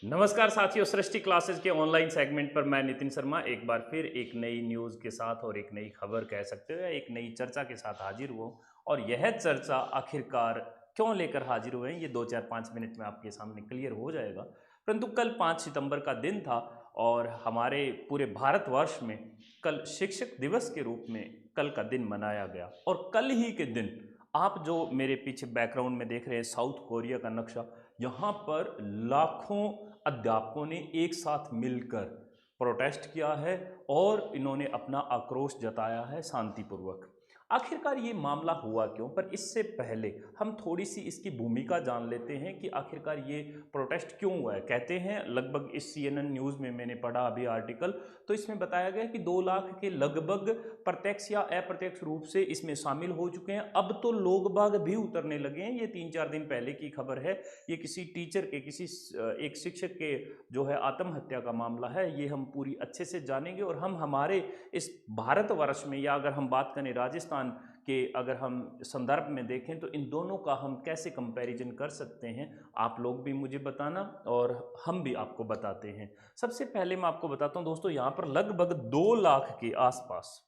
नमस्कार साथियों, सृष्टि क्लासेस के ऑनलाइन सेगमेंट पर मैं नितिन शर्मा एक बार फिर एक नई न्यूज़ के साथ और एक नई खबर कह सकते हो या एक नई चर्चा के साथ हाजिर हुआ हूँ। और यह चर्चा आखिरकार क्यों लेकर हाजिर हुए हैं, ये 2 4 5 मिनट में आपके सामने क्लियर हो जाएगा। परंतु कल 5 सितंबर का दिन था और हमारे पूरे भारतवर्ष में कल शिक्षक दिवस के रूप में कल का दिन मनाया गया। और कल ही के दिन आप जो मेरे पीछे बैकग्राउंड में देख रहे हैं साउथ कोरिया का नक्शा, यहाँ पर लाखों अध्यापकों ने एक साथ मिलकर प्रोटेस्ट किया है और इन्होंने अपना आक्रोश जताया है शांतिपूर्वक। आखिरकार ये मामला हुआ क्यों, पर इससे पहले हम थोड़ी सी इसकी भूमिका जान लेते हैं कि आखिरकार ये प्रोटेस्ट क्यों हुआ है। कहते हैं लगभग, इस CNN न्यूज़ में मैंने पढ़ा अभी आर्टिकल, तो इसमें बताया गया कि 2 लाख के लगभग प्रत्यक्ष या अप्रत्यक्ष रूप से इसमें शामिल हो चुके हैं। अब तो लोग बाग भी उतरने लगे हैं। ये 3 4 दिन पहले की खबर है। ये किसी टीचर के, किसी एक शिक्षक के जो है आत्महत्या का मामला है। ये हम पूरी अच्छे से जानेंगे और हम हमारे इस भारतवर्ष में, या अगर हम बात करें राजस्थान के, अगर हम संदर्भ में देखें तो इन दोनों का हम कैसे कंपैरिजन कर सकते हैं, आप लोग भी मुझे बताना और हम भी आपको बताते हैं। सबसे पहले मैं आपको बताता हूं दोस्तों, यहाँ पर लगभग 2 लाख के आसपास,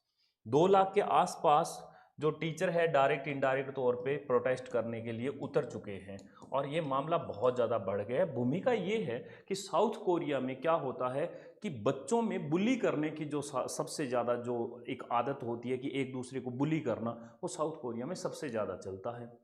2 लाख के आसपास जो टीचर है डायरेक्ट इनडायरेक्ट तौर पे प्रोटेस्ट करने के लिए उतर चुके हैं। और ये मामला बहुत ज़्यादा बढ़ गया है। भूमिका ये है कि साउथ कोरिया में क्या होता है कि बच्चों में बुली करने की जो सबसे ज़्यादा जो एक आदत होती है कि एक दूसरे को बुली करना, वो साउथ कोरिया में सबसे ज़्यादा चलता है।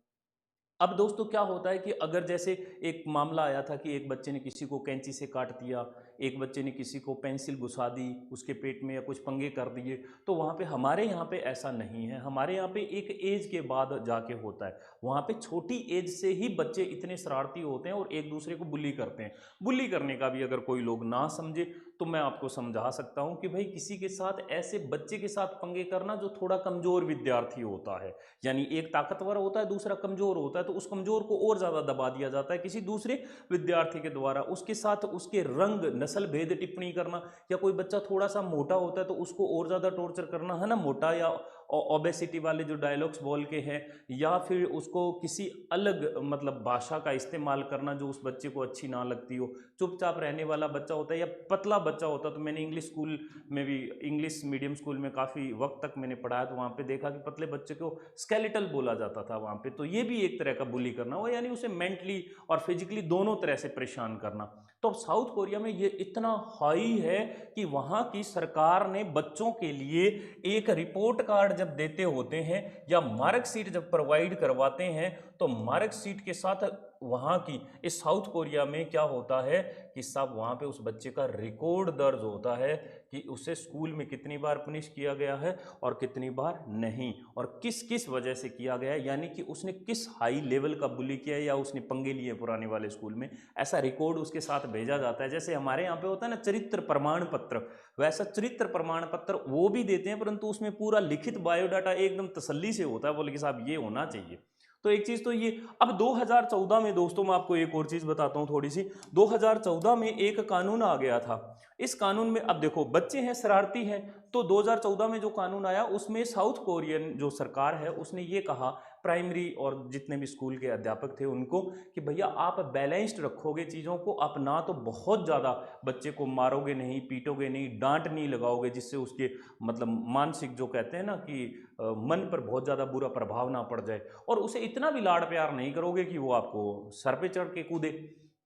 अब दोस्तों क्या होता है कि अगर जैसे एक मामला आया था कि एक बच्चे ने किसी को कैंची से काट दिया, एक बच्चे ने किसी को पेंसिल घुसा दी उसके पेट में या कुछ पंगे कर दिए, तो वहाँ पे हमारे यहाँ पे ऐसा नहीं है। हमारे यहाँ पे एक एज के बाद जाके होता है। वहाँ पे छोटी एज से ही बच्चे इतने शरारती होते हैं और एक दूसरे को बुली करते हैं। बुली करने का भी अगर कोई लोग ना समझे तो मैं आपको समझा सकता हूँ कि भाई किसी के साथ, ऐसे बच्चे के साथ पंगे करना जो थोड़ा कमज़ोर विद्यार्थी होता है, यानी एक ताकतवर होता है दूसरा कमज़ोर होता है, तो उस कमज़ोर को और ज़्यादा दबा दिया जाता है किसी दूसरे विद्यार्थी के द्वारा। उसके साथ उसके रंग नस्ल भेद टिप्पणी करना, या कोई बच्चा थोड़ा सा मोटा होता है तो उसको और ज़्यादा टॉर्चर करना, है ना, मोटा या ओबेसिटी वाले जो डायलॉग्स बोल के हैं, या फिर उसको किसी अलग मतलब भाषा का इस्तेमाल करना जो उस बच्चे को अच्छी ना लगती हो। चुपचाप रहने वाला बच्चा होता है या पतला बच्चा होता है, तो मैंने इंग्लिश स्कूल में भी, इंग्लिश मीडियम स्कूल में काफ़ी वक्त तक मैंने पढ़ाया, तो वहाँ पे देखा कि पतले बच्चे को स्केलेटल बोला जाता था वहाँ पे। तो ये भी एक तरह का बुली करना हुआ, यानी उसे मेंटली और फिजिकली दोनों तरह से परेशान करना। तो साउथ कोरिया में ये इतना हाई है कि वहाँ की सरकार ने बच्चों के लिए एक रिपोर्ट कार्ड जब देते होते हैं या मार्कशीट जब प्रोवाइड करवाते हैं, तो मार्कशीट के साथ वहाँ की, इस साउथ कोरिया में क्या होता है कि सब वहाँ पे उस बच्चे का रिकॉर्ड दर्ज होता है कि उसे स्कूल में कितनी बार पनिश किया गया है और कितनी बार नहीं, और किस किस वजह से किया गया है, यानी कि उसने किस हाई लेवल का बुली किया है या उसने पंगे लिए पुराने वाले स्कूल में, ऐसा रिकॉर्ड उसके साथ भेजा जाता है। जैसे हमारे यहाँ पे होता है ना चरित्र प्रमाण पत्र, वैसा चरित्र प्रमाण पत्र वो भी देते हैं, परंतु उसमें पूरा लिखित बायोडाटा एकदम तसल्ली से होता है, बोले कि साहब ये होना चाहिए। तो एक चीज़ तो ये। अब 2014 में दोस्तों मैं आपको एक और चीज़ बताता हूँ थोड़ी सी। 2014 में एक कानून आ गया था। इस कानून में, अब देखो बच्चे हैं, शरारती हैं, तो 2014 में जो कानून आया उसमें साउथ कोरियन जो सरकार है उसने ये कहा प्राइमरी और जितने भी स्कूल के अध्यापक थे उनको कि भैया आप बैलेंस्ड रखोगे चीज़ों को, आप ना तो बहुत ज़्यादा बच्चे को मारोगे नहीं, पीटोगे नहीं, डांट नहीं लगाओगे जिससे उसके मतलब मानसिक जो कहते हैं ना कि मन पर बहुत ज़्यादा बुरा प्रभाव ना पड़ जाए, और उसे इतना भी लाड़ प्यार नहीं करोगे कि वो आपको सर पे चढ़ के कूदे।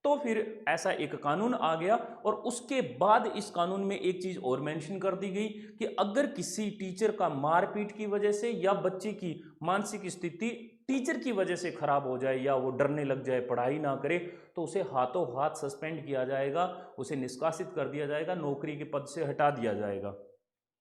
तो फिर ऐसा एक कानून आ गया, और उसके बाद इस कानून में एक चीज़ और मेंशन कर दी गई कि अगर किसी टीचर का मारपीट की वजह से या बच्चे की मानसिक स्थिति टीचर की वजह से खराब हो जाए या वो डरने लग जाए, पढ़ाई ना करे, तो उसे हाथों हाथ सस्पेंड किया जाएगा, उसे निष्कासित कर दिया जाएगा, नौकरी के पद से हटा दिया जाएगा।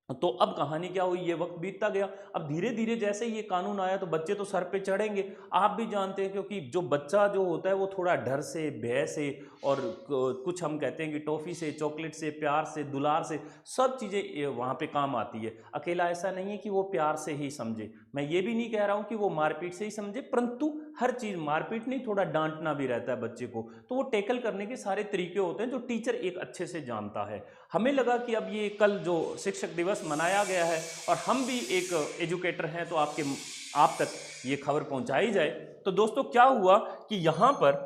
तो अब कहानी क्या हुई, ये वक्त बीतता गया। अब धीरे धीरे जैसे ये कानून आया तो बच्चे तो सर पे चढ़ेंगे। आप भी जानते हैं, क्योंकि जो बच्चा जो होता है वो थोड़ा डर से, भय से, और कुछ हम कहते हैं कि टॉफ़ी से, चॉकलेट से, प्यार से, दुलार से, सब चीज़ें वहाँ पे काम आती है। अकेला ऐसा नहीं है कि वो प्यार से ही समझे, मैं ये भी नहीं कह रहा हूँ कि वो मारपीट से ही समझे, परंतु हर चीज़ मारपीट नहीं, थोड़ा डांटना भी रहता है बच्चे को, तो वो टैकल करने के सारे तरीके होते हैं जो टीचर एक अच्छे से जानता है। हमें लगा कि अब ये कल जो शिक्षक दिवस मनाया गया है और हम भी एक एजुकेटर हैं, तो आप तक ये खबर पहुंचाई जाए। तो दोस्तों क्या हुआ कि यहाँ पर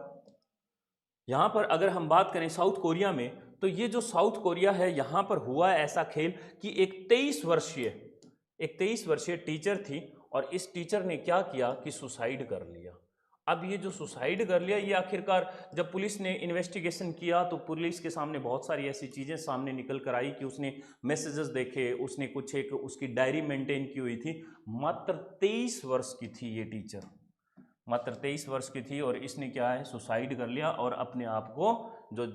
यहाँ पर अगर हम बात करें साउथ कोरिया में, तो ये जो साउथ कोरिया है यहाँ पर हुआ ऐसा खेल कि एक 23 वर्षीय टीचर थी और इस टीचर ने क्या किया कि सुसाइड कर लिया। अब ये जो सुसाइड कर लिया, ये आखिरकार जब पुलिस ने इन्वेस्टिगेशन किया तो पुलिस के सामने बहुत सारी ऐसी चीज़ें सामने निकल कर आई कि उसने मैसेजेस देखे, उसने कुछ एक उसकी डायरी मेंटेन की हुई थी। मात्र 23 वर्ष की थी ये टीचर, मात्र 23 वर्ष की थी और इसने क्या है सुसाइड कर लिया और अपने आप को जो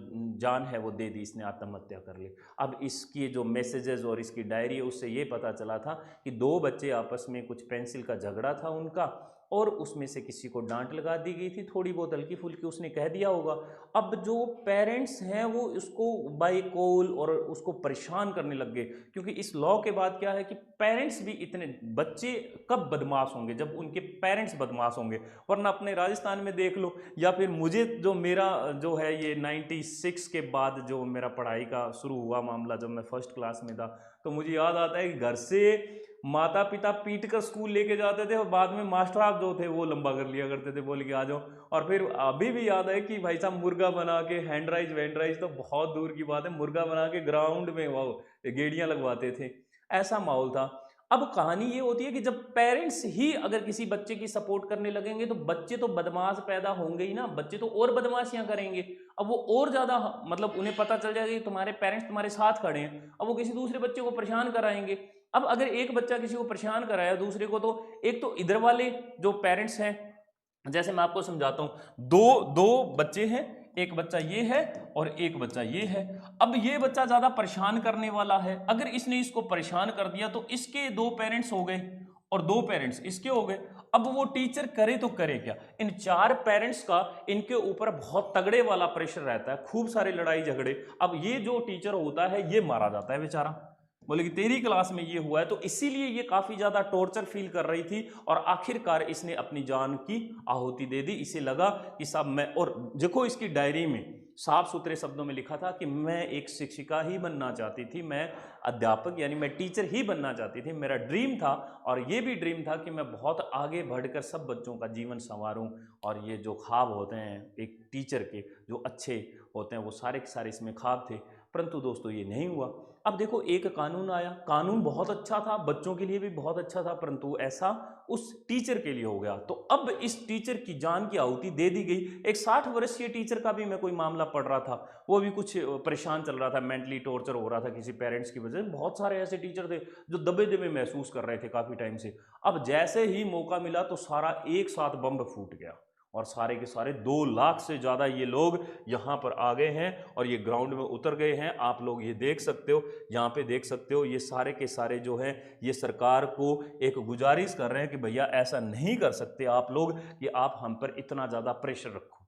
जान है वो दे दी, इसने आत्महत्या कर ली। अब इसकी जो मैसेजेस और इसकी डायरी है उससे ये पता चला था कि दो बच्चे आपस में कुछ पेंसिल का झगड़ा था उनका और उसमें से किसी को डांट लगा दी गई थी, थोड़ी बहुत हल्की फुल्की उसने कह दिया होगा। अब जो पेरेंट्स हैं वो उसको बाय कॉल और उसको परेशान करने लग गए, क्योंकि इस लॉ के बाद क्या है कि पेरेंट्स भी इतने, बच्चे कब बदमाश होंगे जब उनके पेरेंट्स बदमाश होंगे, वरना अपने राजस्थान में देख लो या फिर मुझे जो मेरा जो है ये 96 के बाद जो मेरा पढ़ाई का शुरू हुआ मामला, जब मैं फर्स्ट क्लास में था तो मुझे याद आता है कि घर से माता पिता पीट कर स्कूल लेके जाते थे और बाद में मास्टर आप जो थे वो लंबा कर लिया करते थे, बोल के आ जाओ। और फिर अभी भी याद है कि भाई साहब मुर्गा बना के, हैंडराइज वैंडराइज तो बहुत दूर की बात है, मुर्गा बना के ग्राउंड में वो गेड़ियां लगवाते थे, ऐसा माहौल था। अब कहानी ये होती है कि जब पेरेंट्स ही अगर किसी बच्चे की सपोर्ट करने लगेंगे तो बच्चे तो बदमाश पैदा होंगे ही ना, बच्चे तो और बदमाशियां करेंगे। अब वो और ज्यादा, मतलब उन्हें पता चल जाएगा कि तुम्हारे पेरेंट्स तुम्हारे साथ खड़े हैं, अब वो किसी दूसरे बच्चे को परेशान कराएंगे। अब अगर एक बच्चा किसी को परेशान कराया दूसरे को, तो एक तो इधर वाले जो पेरेंट्स हैं, जैसे मैं आपको समझाता हूं, दो दो बच्चे हैं, एक बच्चा ये है और एक बच्चा ये है। अब ये बच्चा ज्यादा परेशान करने वाला है, अगर इसने इसको परेशान कर दिया तो इसके दो पेरेंट्स हो गए और दो पेरेंट्स इसके हो गए। अब वो टीचर करे तो करे क्या, इन चार पेरेंट्स का इनके ऊपर बहुत तगड़े वाला प्रेशर रहता है, खूब सारे लड़ाई झगड़े। अब ये जो टीचर होता है ये मारा जाता है बेचारा, बोले कि तेरी क्लास में ये हुआ है, तो इसीलिए ये काफी ज्यादा टॉर्चर फील कर रही थी और आखिरकार इसने अपनी जान की आहुति दे दी। इसे लगा कि सब मैं, और देखो इसकी डायरी में साफ सुथरे शब्दों में लिखा था कि मैं एक शिक्षिका ही बनना चाहती थी, मैं अध्यापक यानी मैं टीचर ही बनना चाहती थी, मेरा ड्रीम था। और ये भी ड्रीम था कि मैं बहुत आगे बढ़कर सब बच्चों का जीवन संवारूं, और ये जो ख्वाब होते हैं एक टीचर के जो अच्छे होते हैं वो सारे के सारे इसमें ख्वाब थे। परंतु दोस्तों ये नहीं हुआ। अब देखो एक कानून आया, कानून बहुत अच्छा था, बच्चों के लिए भी बहुत अच्छा था, परंतु ऐसा उस टीचर के लिए हो गया। तो अब इस टीचर की जान की आहुति दे दी गई। एक 60 वर्षीय टीचर का भी मैं कोई मामला पढ़ रहा था, वो भी कुछ परेशान चल रहा था, मेंटली टॉर्चर हो रहा था किसी पेरेंट्स की वजह से। बहुत सारे ऐसे टीचर थे जो दबे दबे महसूस कर रहे थे काफी टाइम से। अब जैसे ही मौका मिला तो सारा एक साथ बम फूट गया और सारे के सारे 2 लाख से ज़्यादा ये लोग यहाँ पर आ गए हैं और ये ग्राउंड में उतर गए हैं। आप लोग ये देख सकते हो, यहाँ पे देख सकते हो, ये सारे के सारे जो हैं ये सरकार को एक गुजारिश कर रहे हैं कि भैया ऐसा नहीं कर सकते आप लोग कि आप हम पर इतना ज़्यादा प्रेशर रखो,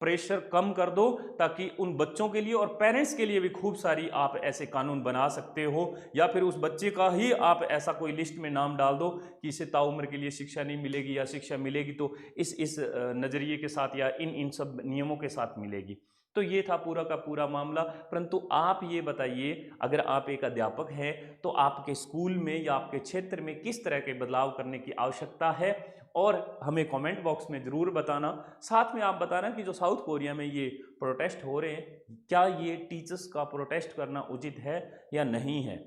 प्रेशर कम कर दो, ताकि उन बच्चों के लिए और पेरेंट्स के लिए भी खूब सारी आप ऐसे कानून बना सकते हो। या फिर उस बच्चे का ही आप ऐसा कोई लिस्ट में नाम डाल दो कि इसे ताउम्र के लिए शिक्षा नहीं मिलेगी, या शिक्षा मिलेगी तो इस नज़रिए के साथ या इन सब नियमों के साथ मिलेगी। तो ये था पूरा का पूरा मामला। परंतु आप ये बताइए, अगर आप एक अध्यापक हैं तो आपके स्कूल में या आपके क्षेत्र में किस तरह के बदलाव करने की आवश्यकता है, और हमें कमेंट बॉक्स में ज़रूर बताना। साथ में आप बताना कि जो साउथ कोरिया में ये प्रोटेस्ट हो रहे हैं, क्या ये टीचर्स का प्रोटेस्ट करना उचित है या नहीं है।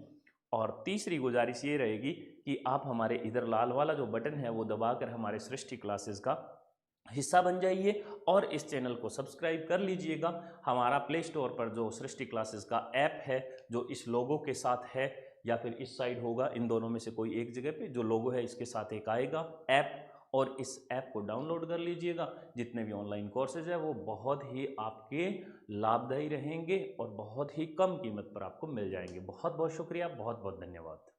और तीसरी गुजारिश ये रहेगी कि आप हमारे इधर लाल वाला जो बटन है वो दबाकर हमारे सृष्टि क्लासेस का हिस्सा बन जाइए और इस चैनल को सब्सक्राइब कर लीजिएगा। हमारा प्ले स्टोर पर जो सृष्टि क्लासेस का ऐप है जो इस लोगो के साथ है या फिर इस साइड होगा, इन दोनों में से कोई एक जगह पे जो लोगो है इसके साथ एक आएगा ऐप, और इस ऐप को डाउनलोड कर लीजिएगा। जितने भी ऑनलाइन कोर्सेज है वो बहुत ही आपके लाभदायी रहेंगे और बहुत ही कम कीमत पर आपको मिल जाएंगे। बहुत बहुत शुक्रिया, बहुत बहुत धन्यवाद।